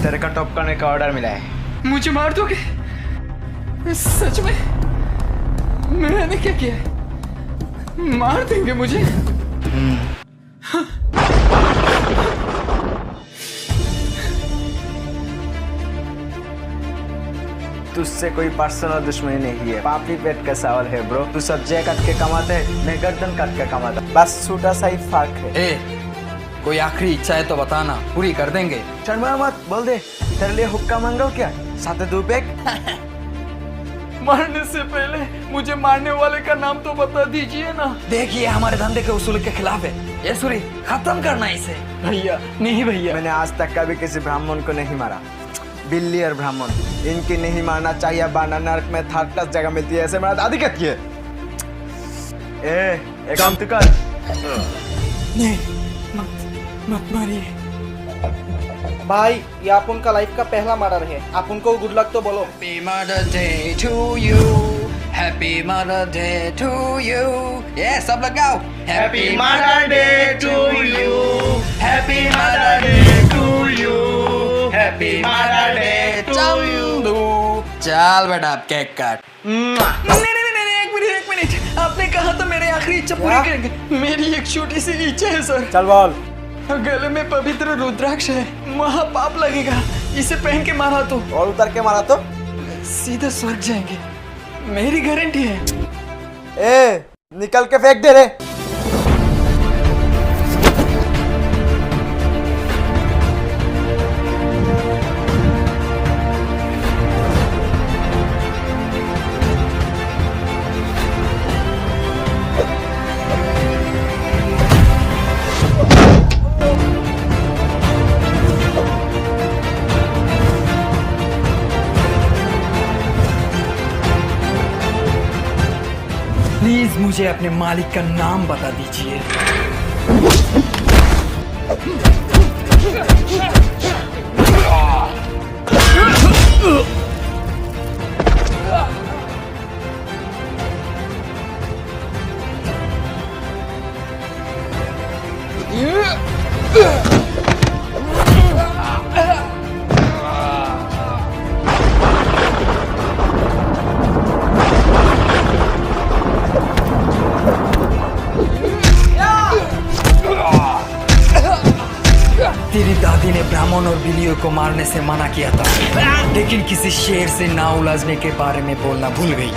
तेरे का टॉप करने का ऑर्डर मिला है। मुझे मार दोगे? सच में? मैंने क्या किया है? मार देंगे मुझे? तुझसे कोई पर्सनल दुश्मनी नहीं है, पापी पेट का सवाल है ब्रो। तू सब्जियां काट के कमाते है, मैं गर्दन काट के कमाता, बस छोटा सा ही फर्क है। ए, कोई आखिरी इच्छा है तो बताना, पूरी कर देंगे। शर्मा मत, बोल दे। तेरे लिए हुक्का मांगा क्या? साथ दो पैक। मारने से पहले मुझे मारने वाले का नाम तो बता दीजिए ना। देखिए हमारे धंधे के उसूल के खिलाफ है ये, सूरी खत्म करना इसे। भैया नहीं भैया, मैंने आज तक कभी किसी ब्राह्मण को नहीं मारा। बिल्ली और ब्राह्मण इनकी नहीं मारना चाहिए, वरना नरक में थर्ड क्लास जगह मिलती है, ऐसे मेरा दादी कहती है। एक काम तो कर। नहीं, मत मारिए भाई, ये आप उनका लाइफ का पहला मर्डर है, आप उनको गुड लक तो बोलो। Happy Mother Day to you, Happy Mother Day to you, ये सब लोग गाओ। Happy Mother Day to you, Happy Mother Day to you, Happy Mother Day to you। चल बेटा अब केक काट। नहीं, एक मिनट, आपने कहा था मेरे आखिरी इच्छा पूरी करेंगे। मेरी एक छोटी सी इच्छा है सर। चल बोल। गले में पवित्र रुद्राक्ष है, महापाप लगेगा, इसे पहन के मारा तो, और उतर के मारा तो सीधे स्वर्ग जाएंगे, मेरी गारंटी है। ए, निकल के फेंक दे रे। प्लीज मुझे अपने मालिक का नाम बता दीजिए। तेरी दादी ने ब्राह्मण और बिल्लियों को मारने से मना किया था, लेकिन किसी शेर से ना उलझने के बारे में बोलना भूल गई।